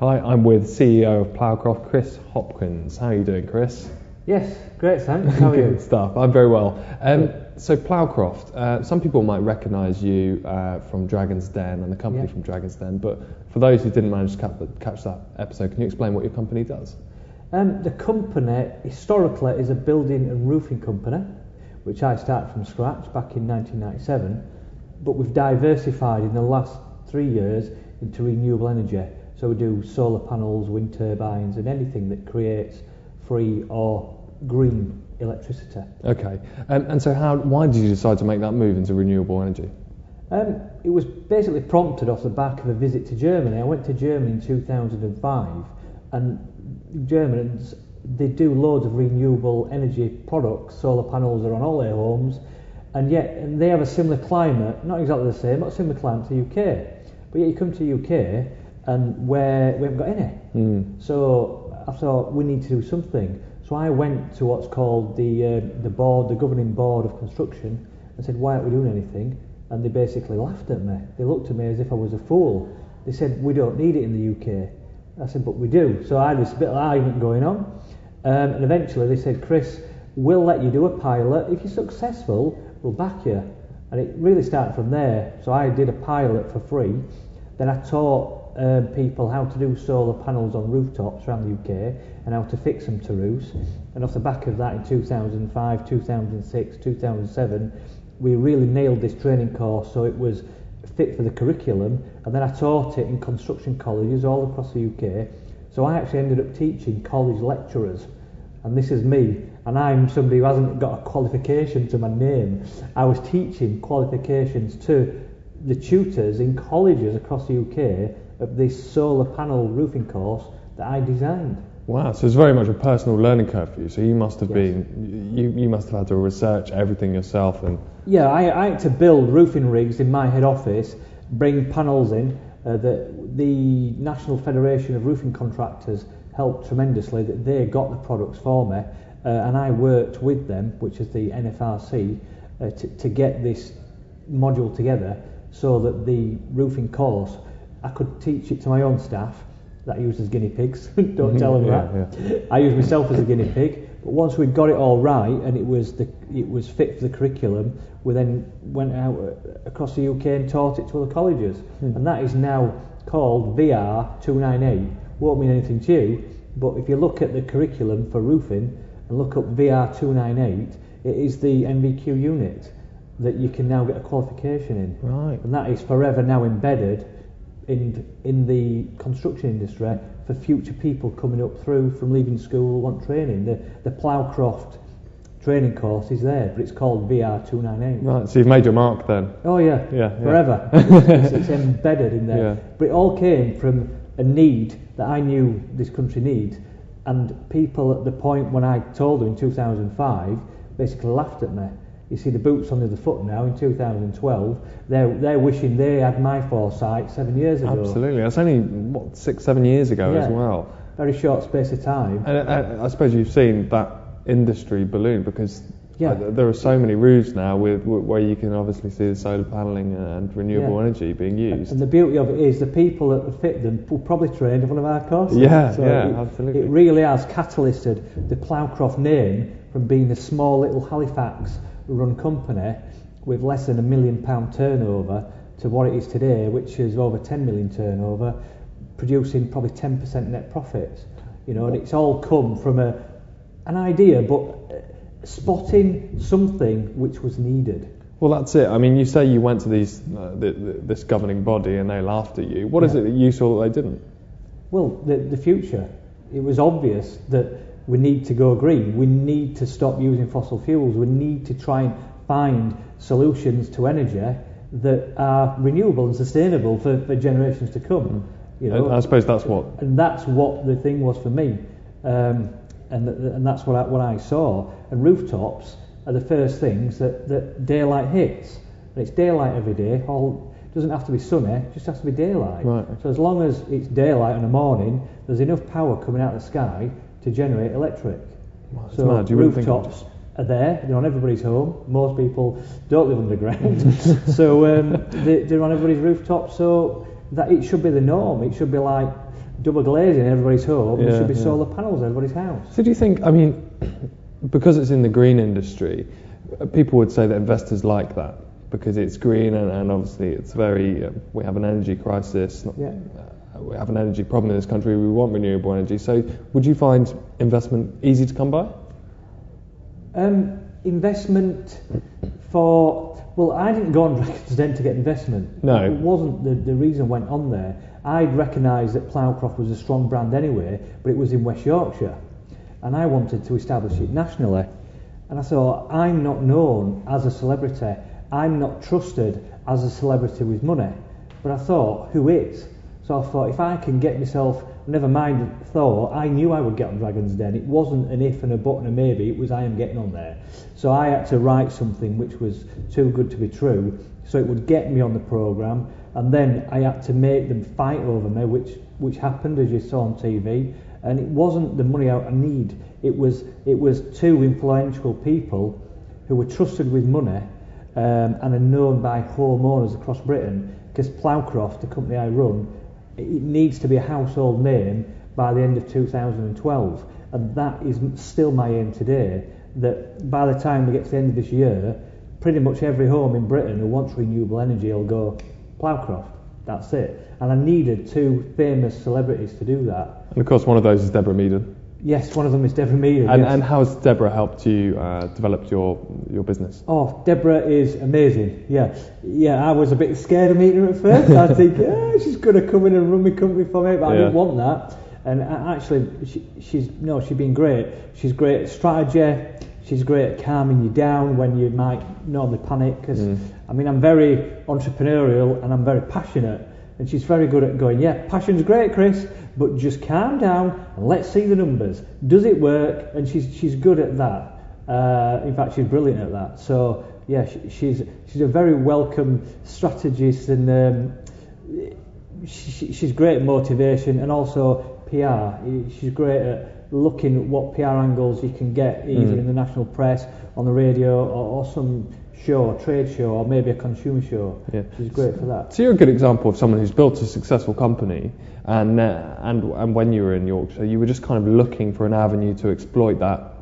Hi, I'm with CEO of Ploughcroft, Chris Hopkins. How are you doing, Chris? Yes, great, thanks. How are you? Good stuff. I'm very well. So Ploughcroft, some people might recognise you from Dragon's Den and the company from Dragon's Den, but for those who didn't manage to catch that episode, can you explain what your company does? The company historically is a building and roofing company, which I started from scratch back in 1997, but we've diversified in the last 3 years into renewable energy. So we do solar panels, wind turbines, and anything that creates free or green electricity. Okay, and so why did you decide to make that move into renewable energy? It was basically prompted off the back of a visit to Germany. I went to Germany in 2005, and Germans, they do loads of renewable energy products. Solar panels are on all their homes, and yet they have a similar climate, not exactly the same, but a similar climate to the UK. But yet you come to the UK and where we haven't got any. So I thought we need to do something. So I went to what's called the governing board of construction, and said, why aren't we doing anything? And they basically laughed at me. They looked at me as if I was a fool. They said, we don't need it in the UK. I said, but we do. So I had this bit of argument going on, and eventually they said, Chris, we'll let you do a pilot. If you're successful, we'll back you. And it really started from there. So I did a pilot for free. Then I taught people how to do solar panels on rooftops around the UK and how to fix them to roofs. And off the back of that, in 2005, 2006, 2007, we really nailed this training course so it was fit for the curriculum. And then I taught it in construction colleges all across the UK. So I actually ended up teaching college lecturers. And this is me. And I'm somebody who hasn't got a qualification to my name. I was teaching qualifications to the tutors in colleges across the UK of this solar panel roofing course that I designed. Wow, so it's very much a personal learning curve for you. So you must have you must have had to research everything yourself. And yeah, I had to build roofing rigs in my head office, bring panels in. The National Federation of Roofing Contractors helped tremendously. That they got the products for me, and I worked with them, which is the NFRC, to get this module together so that the roofing course, I could teach it to my own staff that I used as guinea pigs. Don't tell them that. Yeah. I used myself as a guinea pig. But once we got it all right and it was fit for the curriculum, we then went out across the UK and taught it to other colleges. And that is now called VR 298. Won't mean anything to you, but if you look at the curriculum for roofing and look up VR 298, it is the NVQ unit that you can now get a qualification in. Right. And that is forever now embedded in the construction industry for future people coming up through from leaving school want training. The Ploughcroft training course is there, but it's called VR 298. Right, so you've made your mark then. Oh yeah, forever. It's embedded in there. Yeah. But it all came from a need that I knew this country needs, and people at the point when I told them in 2005 basically laughed at me. You see the boots on the other foot now in 2012. They're wishing they had my foresight 7 years ago. Absolutely. That's only, 6-7 years ago as well. Very short space of time. And I suppose you've seen that industry balloon because there are so many roofs now where you can obviously see the solar panelling and renewable energy being used. And the beauty of it is the people that fit them will probably train in one of our courses. Absolutely. It really has catalysed the Ploughcroft name from being a small little Halifax run company with less than £1 million turnover to what it is today, which is over 10 million turnover, producing probably 10% net profits. And it's all come from an idea, but spotting something which was needed. Well, that's it. I mean, you say you went to this governing body and they laughed at you. What is it that you saw that they didn't? Well, the future. It was obvious that we need to go green. We need to stop using fossil fuels. We need to try and find solutions to energy that are renewable and sustainable for generations to come. I suppose that's what. And that's what the thing was for me. And that's what I saw. And rooftops are the first things that daylight hits. And it's daylight every day. It doesn't have to be sunny, it just has to be daylight. Right. So as long as it's daylight in the morning, there's enough power coming out of the sky to generate electric. Wow, so rooftops are there, they're on everybody's home. Most people don't live underground. So they're on everybody's rooftop, so that it should be the norm. It should be like double glazing in everybody's home. There should be solar panels in everybody's house. So do you think, I mean, because it's in the green industry, people would say that investors like that because it's green and obviously it's very, we have an energy crisis, we have an energy problem in this country, we want renewable energy. So would you find investment easy to come by? Investment for, well, I didn't go on Dragon's Den to get investment. No. It wasn't the reason I went on there. I'd recognised that Ploughcroft was a strong brand anyway, but it was in West Yorkshire. And I wanted to establish it nationally. And I thought, I'm not known as a celebrity. I'm not trusted as a celebrity with money. But I thought, who is? So I thought, if I can get myself, never mind thought, I knew I would get on Dragon's Den. It wasn't an if and a but and a maybe, it was I am getting on there. So I had to write something which was too good to be true, so it would get me on the programme, and then I had to make them fight over me, which happened, as you saw on TV. And it wasn't the money I need, it was two influential people who were trusted with money and are known by homeowners across Britain, because Ploughcroft, the company I run, it needs to be a household name by the end of 2012, and that is still my aim today, that by the time we get to the end of this year, pretty much every home in Britain who wants renewable energy will go Ploughcroft. That's it. And I needed two famous celebrities to do that. And of course one of those is Deborah Meaden. Yes, one of them is Deborah Meaden. And how has Deborah helped you develop your business? Oh, Deborah is amazing. Yeah. I was a bit scared of meeting her at first. I think, she's going to come in and run my company for me, but I didn't want that. And actually, she's been great. She's great at strategy. She's great at calming you down when you might normally panic. Because I mean, I'm very entrepreneurial and I'm very passionate. And she's very good at going, passion's great, Chris, but just calm down and let's see the numbers. Does it work? And she's good at that. In fact, she's brilliant at that. So yeah, she's a very welcome strategist, and she's great at motivation and also PR. She's great at looking at what PR angles you can get either in the national press, on the radio, or some show, trade show, or maybe a consumer show. Yeah. She's great for that. So you're a good example of someone who's built a successful company, and when you were in Yorkshire, you were just kind of looking for an avenue to exploit that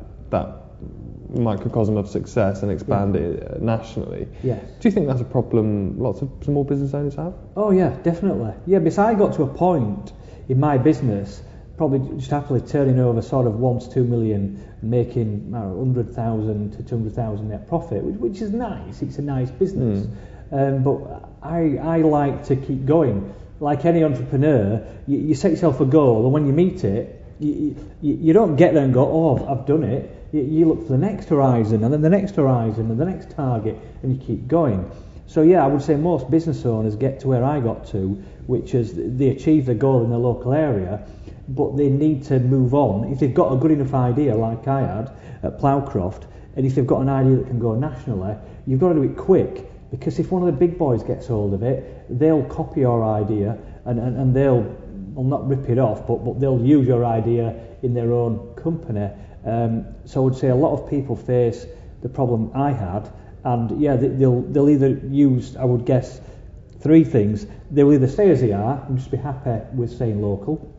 microcosm of success and expand it nationally. Yes. Do you think that's a problem lots of small business owners have? Oh yeah, definitely. Yeah, because I got to a point in my business, probably just happily turning over sort of 1 to 2 million, making 100,000 to 200,000 net profit, which is nice. It's a nice business. But I like to keep going. Like any entrepreneur, you set yourself a goal, and when you meet it, you don't get there and go, oh, I've done it. You look for the next horizon, and then the next horizon, and the next target, and you keep going. So yeah, I would say most business owners get to where I got to, which is they achieve their goal in their local area, but they need to move on. If they've got a good enough idea, like I had at Ploughcroft, and if they've got an idea that can go nationally, you've got to do it quick, because if one of the big boys gets hold of it, they'll copy your idea, and they'll not rip it off, but they'll use your idea in their own company. So I would say a lot of people face the problem I had, and yeah, they'll either use, I would guess, 3 things. They'll either stay as they are and just be happy with staying local.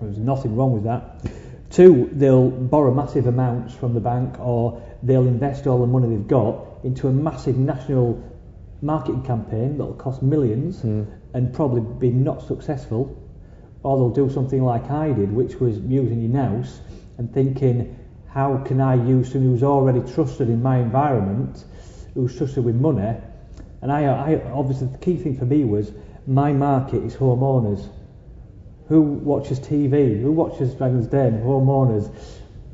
There's nothing wrong with that. 2, they'll borrow massive amounts from the bank, or they'll invest all the money they've got into a massive national marketing campaign that'll cost millions and probably be not successful. Or they'll do something like I did, which was using your nous and thinking, how can I use someone who's already trusted in my environment, who's trusted with money? And I obviously the key thing for me was my market is homeowners. Who watches TV? Who watches Dragon's Den? Homeowners.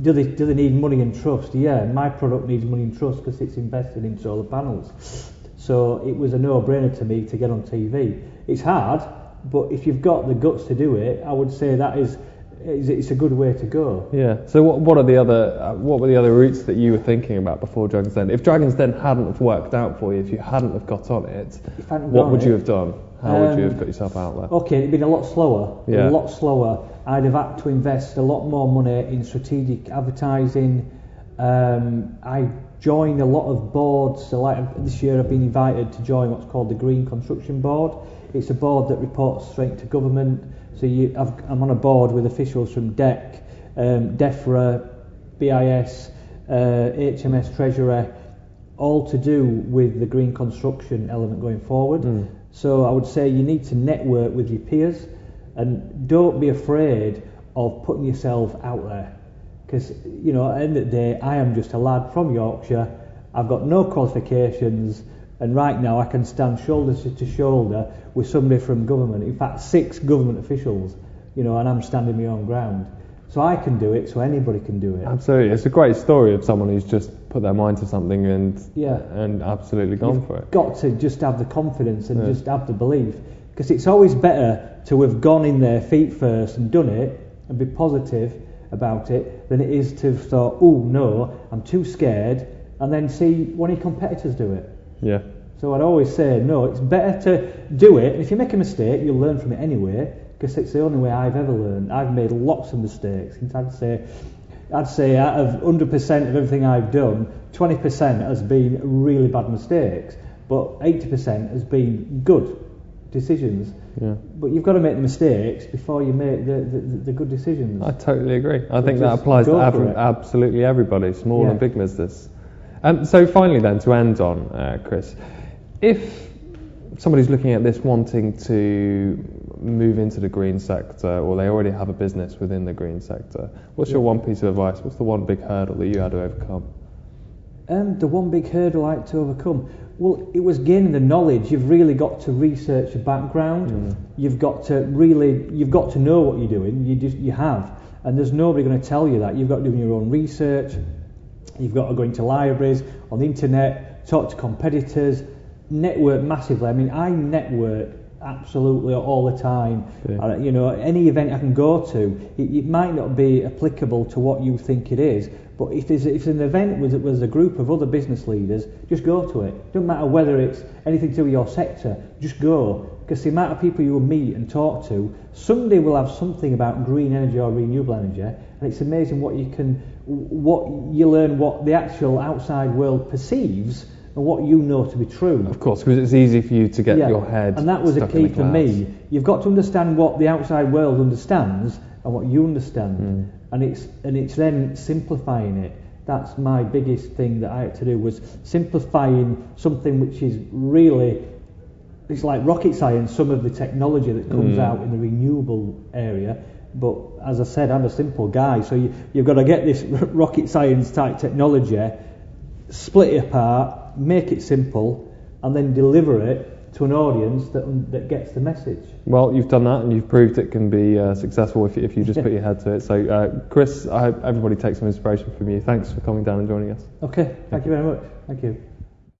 Do they need money and trust? Yeah, my product needs money and trust because it's invested in solar panels. So it was a no-brainer to me to get on TV. It's hard, but if you've got the guts to do it, I would say that it's a good way to go. Yeah. So what were the other routes that you were thinking about before Dragon's Den? If Dragon's Den hadn't have worked out for you, if you hadn't have got on it, what would you have done? How would you have put yourself out there? Okay, it'd been a lot slower. Yeah. A lot slower. I'd have had to invest a lot more money in strategic advertising. I joined a lot of boards. So like this year I've been invited to join what's called the Green Construction Board. It's a board that reports straight to government. So I'm on a board with officials from DEC, DEFRA, BIS, HMS Treasury, all to do with the green construction element going forward. So I would say you need to network with your peers, and don't be afraid of putting yourself out there, because at the end of the day, I am just a lad from Yorkshire. I've got no qualifications, and right now I can stand shoulder to shoulder with somebody from government, in fact 6 government officials, and I'm standing my own ground. So I can do it, so anybody can do it. Absolutely. It's a great story of someone who's just put their mind to something and absolutely gone for it. You've got to just have the confidence and just have the belief, because it's always better to have gone in there feet first and done it and be positive about it than it is to thought, oh no, I'm too scared, and then see one of your competitors do it. Yeah. So I'd always say, no, it's better to do it, and if you make a mistake, you'll learn from it anyway, because it's the only way I've ever learned. I've made lots of mistakes. I'd say out of 100% of everything I've done, 20% has been really bad mistakes, but 80% has been good decisions. Yeah. But you've got to make the mistakes before you make the good decisions. I totally agree. I think that applies to absolutely everybody, small and big business. So finally then, to end on, Chris, if somebody's looking at this wanting to move into the green sector, or they already have a business within the green sector, what's your one piece of advice? What's the one big hurdle that you had to overcome? The one big hurdle I had to overcome, well, it was gaining the knowledge. You've really got to research your background. You've got to know what you're doing. You have, and there's nobody going to tell you that. You've got to do your own research. You've got to go into libraries, on the internet, talk to competitors, network massively. I mean, I network absolutely all the time. Any event I can go to, it might not be applicable to what you think it is, but if it's an event with a group of other business leaders, just go to it. Doesn't matter whether it's anything to do with your sector, just go, because the amount of people you will meet and talk to, somebody will have something about green energy or renewable energy, and it's amazing what you learn, what the actual outside world perceives and what you know to be true. Of course, because it's easy for you to get your head and that was a stuck key in the for me. You've got to understand what the outside world understands and what you understand, and it's then simplifying it. That's my biggest thing that I had to do, was simplifying something which is really, it's like rocket science, some of the technology that comes out in the renewable area. But as I said, I'm a simple guy, so you've got to get this rocket science type technology, split it apart, make it simple, and then deliver it to an audience that gets the message. Well, you've done that, and you've proved it can be successful if you just put your head to it. So, Chris, I hope everybody takes some inspiration from you. Thanks for coming down and joining us. Okay, thank you very much. Thank you.